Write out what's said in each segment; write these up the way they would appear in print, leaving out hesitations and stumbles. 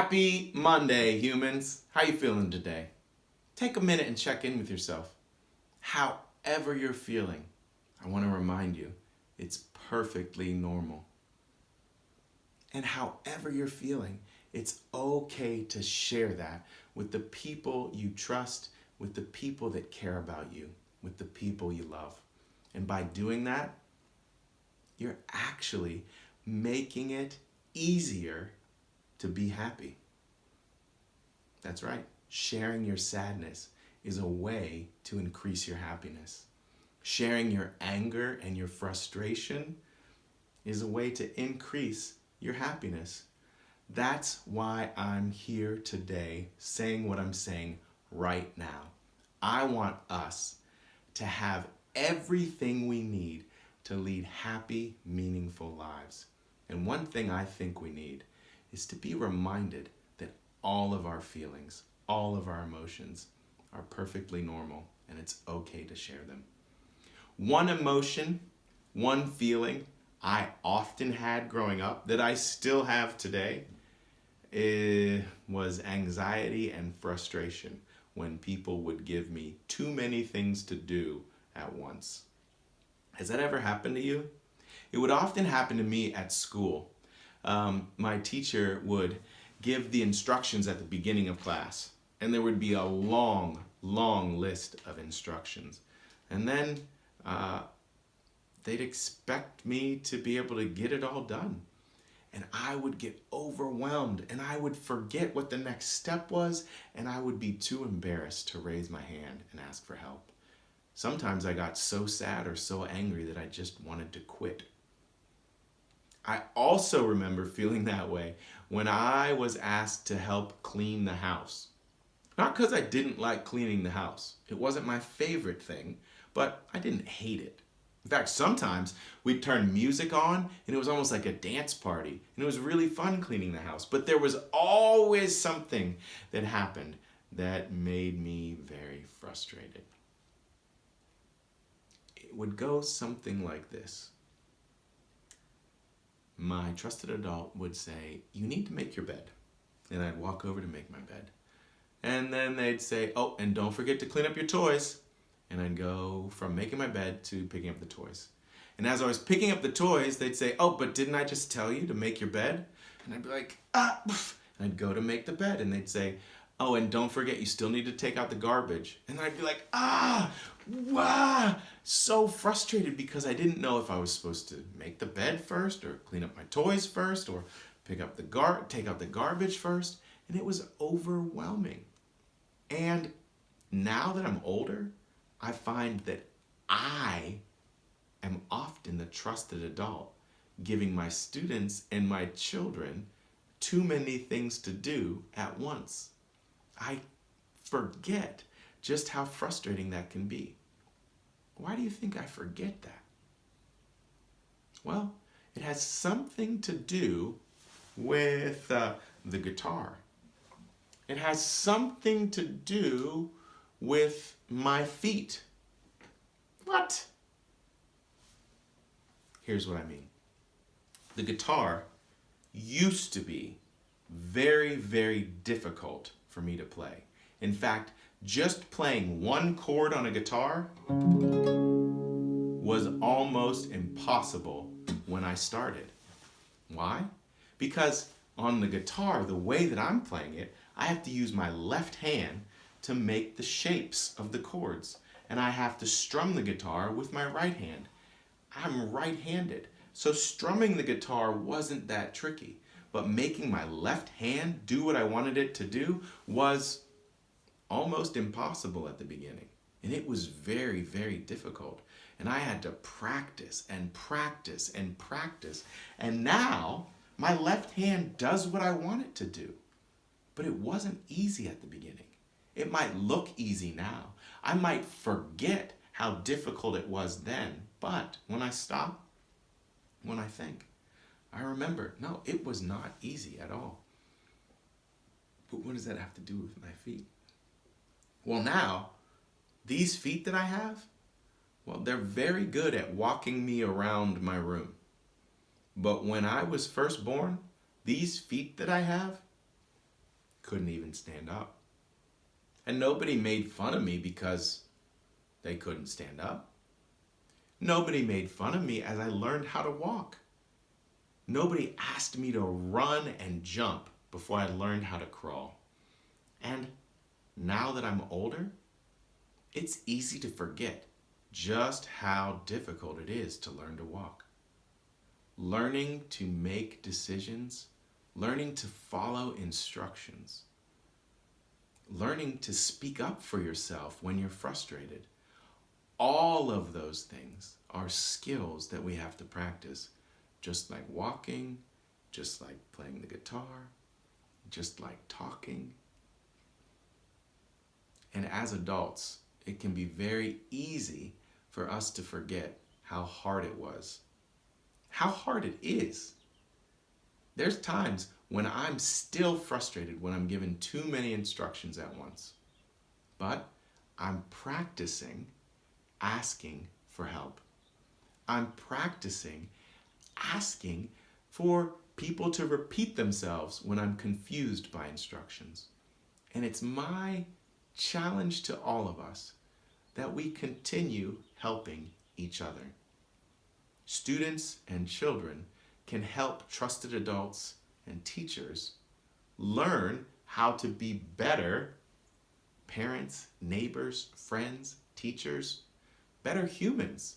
Happy Monday, humans. How you feeling today? Take a minute and check in with yourself. However you're feeling, I want to remind you, it's perfectly normal. And however you're feeling, it's okay to share that with the people you trust, with the people that care about you, with the people you love. And by doing that, you're actually making it easier to be happy. That's right. Sharing your sadness is a way to increase your happiness. Sharing your anger and your frustration is a way to increase your happiness. That's why I'm here today saying what I'm saying right now. I want us to have everything we need to lead happy, meaningful lives. And one thing I think we need is to be reminded that all of our feelings, all of our emotions are perfectly normal and it's okay to share them. One emotion, one feeling I often had growing up that I still have today was anxiety and frustration when people would give me too many things to do at once. Has that ever happened to you? It would often happen to me at school. My teacher would give the instructions at the beginning of class, and there would be a long list of instructions. And then they'd expect me to be able to get it all done. And I would get overwhelmed, and I would forget what the next step was, and I would be too embarrassed to raise my hand and ask for help. Sometimes I got so sad or so angry that I just wanted to quit. I also remember feeling that way when I was asked to help clean the house. Not because I didn't like cleaning the house. It wasn't my favorite thing, but I didn't hate it. In fact, sometimes we'd turn music on and it was almost like a dance party, and it was really fun cleaning the house. But there was always something that happened that made me very frustrated. It would go something like this. My trusted adult would say, "You need to make your bed." And I'd walk over to make my bed. And then they'd say, "Oh, and don't forget to clean up your toys." And I'd go from making my bed to picking up the toys. And as I was picking up the toys, they'd say, "Oh, but didn't I just tell you to make your bed?" And I'd be like, "Ah." And I'd go to make the bed, and they'd say, "Oh, and don't forget, you still need to take out the garbage." And I'd be like, wah, so frustrated because I didn't know if I was supposed to make the bed first or clean up my toys first or take out the garbage first. And it was overwhelming. And now that I'm older, I find that I am often the trusted adult, giving my students and my children too many things to do at once. I forget just how frustrating that can be. Why do you think I forget that? Well, it has something to do with the guitar. It has something to do with my feet. What? Here's what I mean. The guitar used to be very, very difficult for me to play. In fact, just playing one chord on a guitar was almost impossible when I started. Why? Because on the guitar, the way that I'm playing it, I have to use my left hand to make the shapes of the chords, and I have to strum the guitar with my right hand. I'm right-handed, so strumming the guitar wasn't that tricky, but making my left hand do what I wanted it to do was almost impossible at the beginning. And it was very, very difficult. And I had to practice and practice and practice. And now my left hand does what I want it to do. But it wasn't easy at the beginning. It might look easy now. I might forget how difficult it was then. But when I stop, when I think, I remember, no, it was not easy at all. But what does that have to do with my feet? Well, now, these feet that I have, well, they're very good at walking me around my room. But when I was first born, these feet that I have, couldn't even stand up. And nobody made fun of me because they couldn't stand up. Nobody made fun of me as I learned how to walk. Nobody asked me to run and jump before I learned how to crawl. And now that I'm older, it's easy to forget just how difficult it is to learn to walk. Learning to make decisions, learning to follow instructions, learning to speak up for yourself when you're frustrated. All of those things are skills that we have to practice, just like walking, just like playing the guitar, just like talking. And as adults, it can be very easy for us to forget how hard it was, how hard it is. There's times when I'm still frustrated when I'm given too many instructions at once. But I'm practicing asking for help. I'm practicing asking for people to repeat themselves when I'm confused by instructions. And it's my challenge to all of us that we continue helping each other. Students and children can help trusted adults and teachers learn how to be better parents, neighbors, friends, teachers, better humans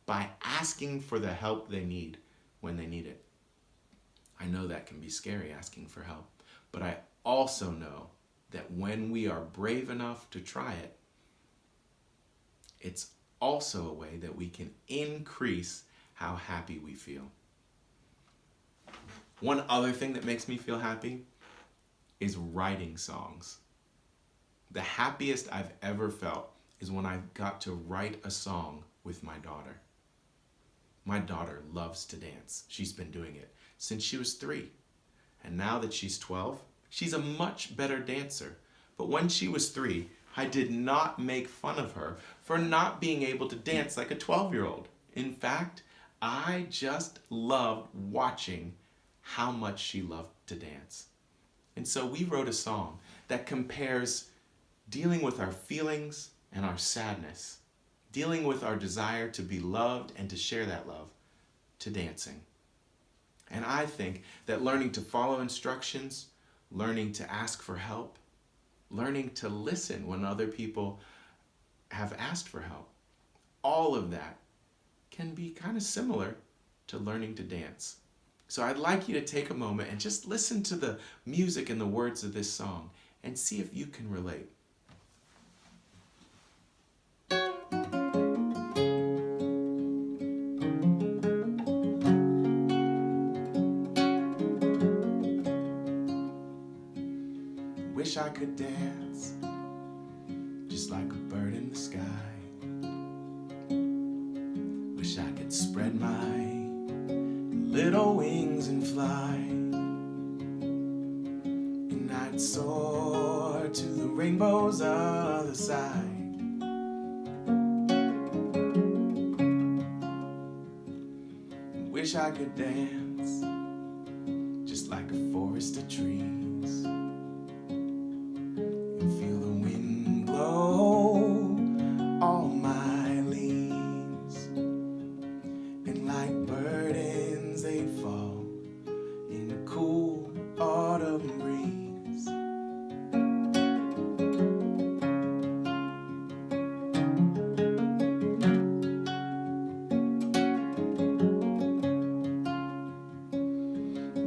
by asking for the help they need when they need it. I know that can be scary, asking for help, but I also know that when we are brave enough to try it, it's also a way that we can increase how happy we feel. One other thing that makes me feel happy is writing songs. The happiest I've ever felt is when I got to write a song with my daughter. My daughter loves to dance. She's been doing it since she was 3. And now that she's 12, she's a much better dancer. But when she was 3, I did not make fun of her for not being able to dance like a 12-year-old. In fact, I just loved watching how much she loved to dance. And so we wrote a song that compares dealing with our feelings and our sadness, dealing with our desire to be loved and to share that love, to dancing. And I think that learning to follow instructions, learning to ask for help, learning to listen when other people have asked for help, all of that can be kind of similar to learning to dance. So I'd like you to take a moment and just listen to the music and the words of this song and see if you can relate. Wish I could dance just like a bird in the sky. Wish I could spread my little wings and fly, and I'd soar to the rainbow's other side. Wish I could dance just like a forest of trees, and feel the wind blow all my leaves, and like burdens they'd fall in a cool autumn breeze.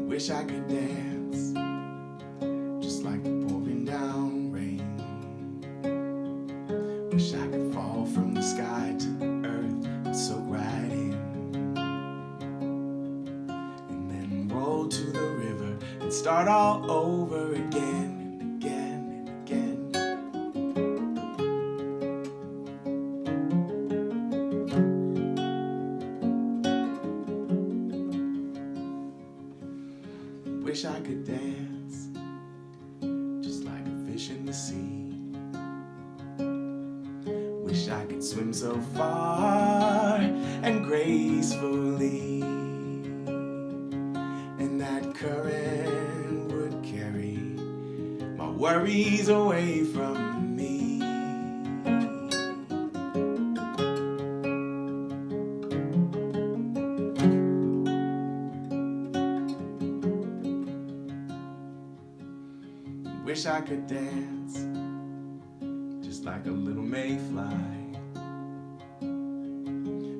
Wish I could dance just like the pouring down rain. Wish I could fall from the sky to the earth and soak right in, and then roll to the river and start all over again and again and again. Wish I could dance just like a fish in the sea. Wish I could swim so far and gracefully, and that current would carry worries away from me. Wish I could dance just like a little mayfly.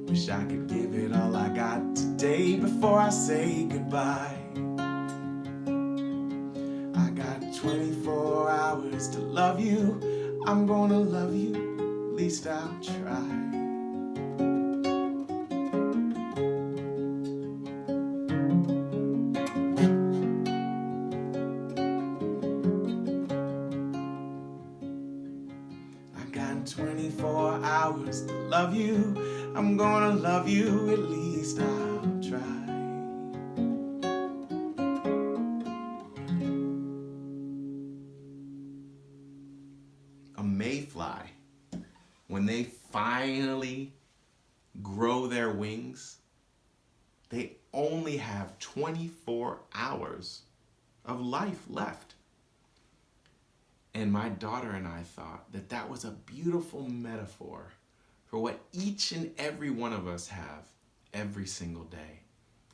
Wish I could give it all I got today before I say goodbye. I got 24 hours to love you. I'm gonna love you, at least I'll try. I got 24 hours to love you. I'm gonna love you, at least I'll try. A mayfly, when they finally grow their wings, they only have 24 hours of life left. And my daughter and I thought that that was a beautiful metaphor for what each and every one of us have every single day.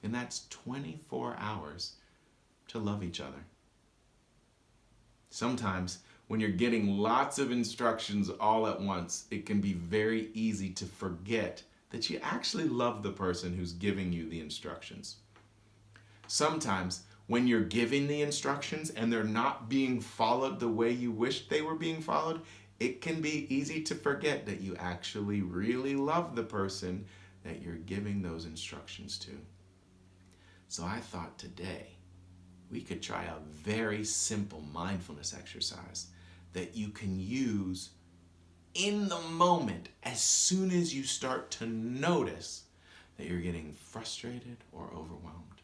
And that's 24 hours to love each other. Sometimes when you're getting lots of instructions all at once, it can be very easy to forget that you actually love the person who's giving you the instructions. Sometimes when you're giving the instructions and they're not being followed the way you wish they were being followed, it can be easy to forget that you actually really love the person that you're giving those instructions to. So I thought today we could try a very simple mindfulness exercise that you can use in the moment as soon as you start to notice that you're getting frustrated or overwhelmed.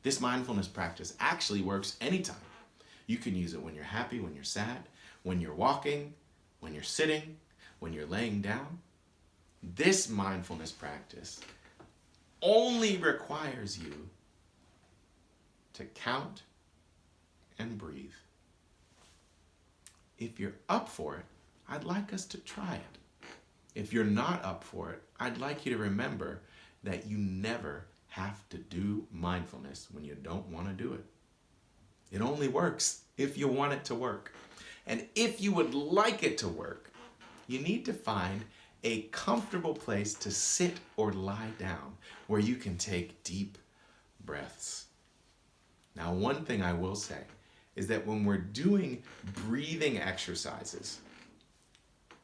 This mindfulness practice actually works anytime. You can use it when you're happy, when you're sad, when you're walking, when you're sitting, when you're laying down. This mindfulness practice only requires you to count and breathe. If you're up for it, I'd like us to try it. If you're not up for it, I'd like you to remember that you never have to do mindfulness when you don't want to do it. It only works if you want it to work. And if you would like it to work, you need to find a comfortable place to sit or lie down where you can take deep breaths. Now, one thing I will say is that when we're doing breathing exercises,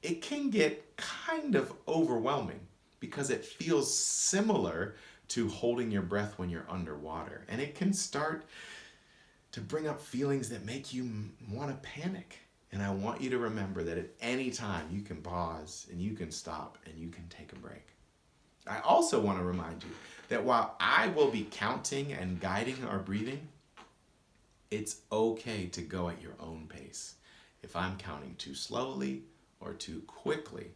it can get kind of overwhelming because it feels similar to holding your breath when you're underwater. And it can start to bring up feelings that make you want to panic. And I want you to remember that at any time you can pause and you can stop and you can take a break. I also want to remind you that while I will be counting and guiding our breathing, it's okay to go at your own pace. If I'm counting too slowly or too quickly,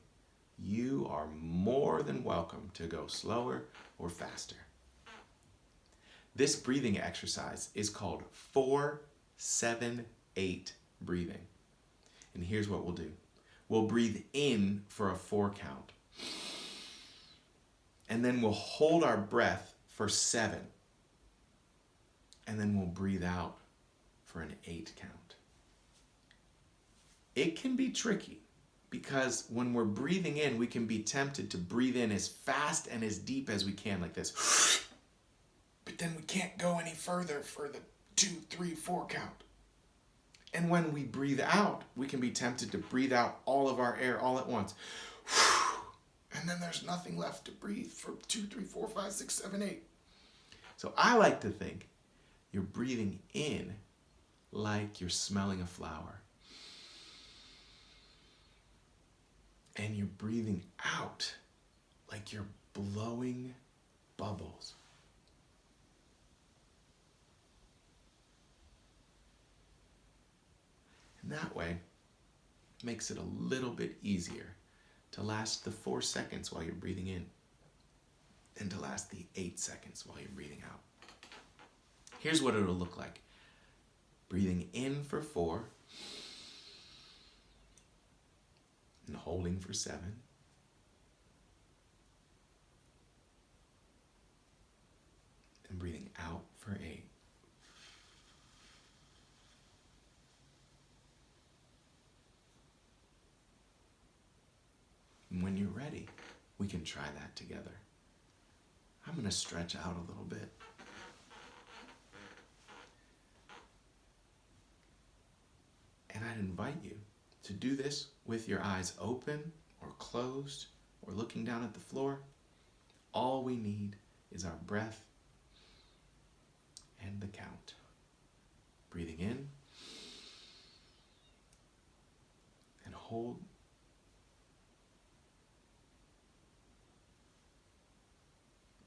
you are more than welcome to go slower or faster. This breathing exercise is called 4-7-8 breathing. And here's what we'll do. We'll breathe in for a 4 count. And then we'll hold our breath for 7. And then we'll breathe out for an 8 count. It can be tricky because when we're breathing in, we can be tempted to breathe in as fast and as deep as we can, like this. But then we can't go any further for the 2, 3, 4 count. And when we breathe out, we can be tempted to breathe out all of our air all at once. And then there's nothing left to breathe for 2, 3, 4, 5, 6, 7, 8. So I like to think you're breathing in like you're smelling a flower. And you're breathing out like you're blowing bubbles. And that way, it makes it a little bit easier to last the 4 seconds while you're breathing in and to last the 8 seconds while you're breathing out. Here's what it'll look like. Breathing in for 4, and holding for 7. And breathing out for 8. And when you're ready, we can try that together. I'm going to stretch out a little bit. And I'd invite you to do this with your eyes open or closed or looking down at the floor. All we need is our breath and the count. Breathing in and hold.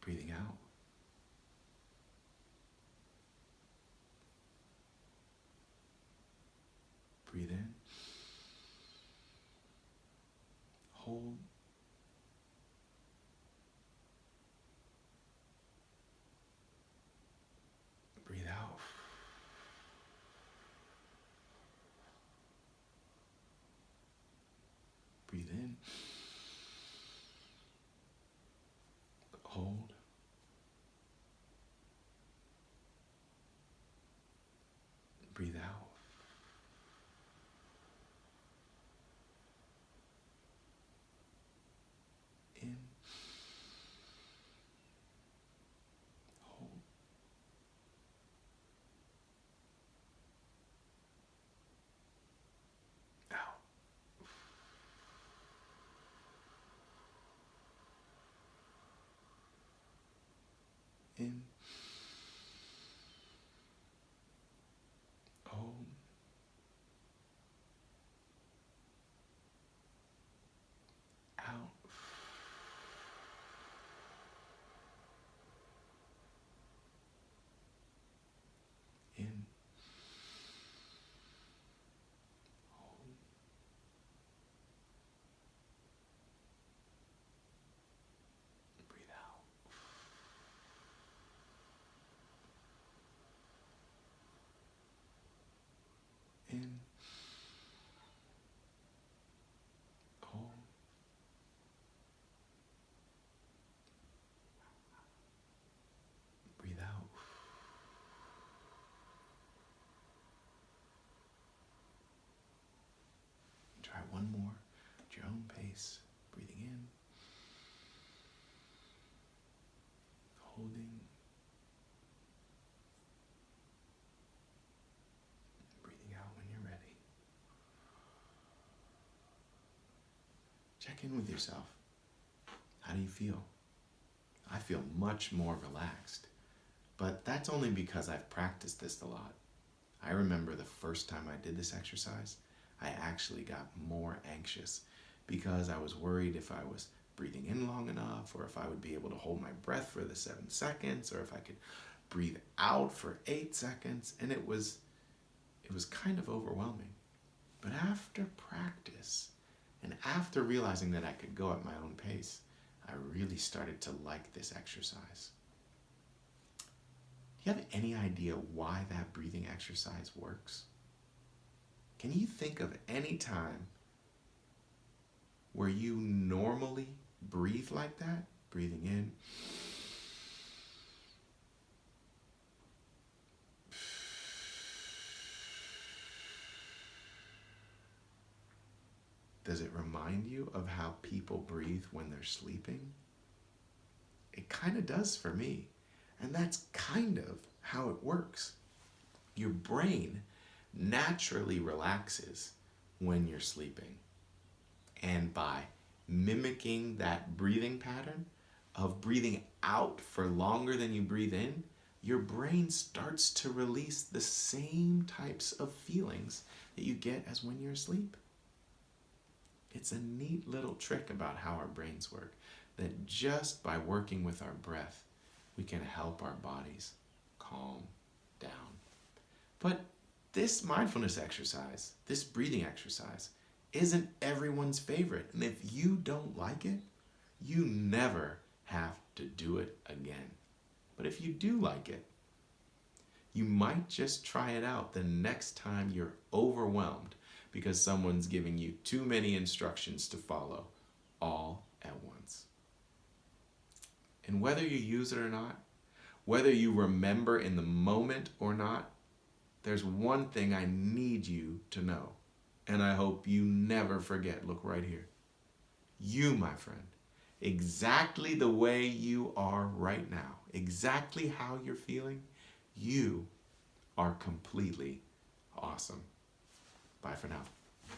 Breathing out. Breathe in. Hold. Breathe out. Breathe in. Hold. Breathe out. In. Hold. Out. In. Hold. Out. In. Hold. Breathe out. In. Hold. Breathe out. Try one more at your own pace. Breathing in. Holding. Breathing out when you're ready. Check in with yourself. How do you feel? I feel much more relaxed, but that's only because I've practiced this a lot. I remember the first time I did this exercise, I actually got more anxious because I was worried if I was breathing in long enough, or if I would be able to hold my breath for the 7 seconds, or if I could breathe out for 8 seconds, and it was kind of overwhelming. But after practice, and after realizing that I could go at my own pace, I really started to like this exercise. Do you have any idea why that breathing exercise works? Can you think of any time where you normally breathe like that? Breathing in. Does it remind you of how people breathe when they're sleeping? It kind of does for me. And that's kind of how it works. Your brain naturally relaxes when you're sleeping. And by mimicking that breathing pattern of breathing out for longer than you breathe in, your brain starts to release the same types of feelings that you get as when you're asleep. It's a neat little trick about how our brains work, that just by working with our breath, we can help our bodies calm down. But this mindfulness exercise, this breathing exercise, isn't everyone's favorite. And if you don't like it, you never have to do it again. But if you do like it, you might just try it out the next time you're overwhelmed, because someone's giving you too many instructions to follow all at once. And whether you use it or not, whether you remember in the moment or not, there's one thing I need you to know, and I hope you never forget. Look right here. You, my friend, exactly the way you are right now, exactly how you're feeling, you are completely awesome. Bye for now.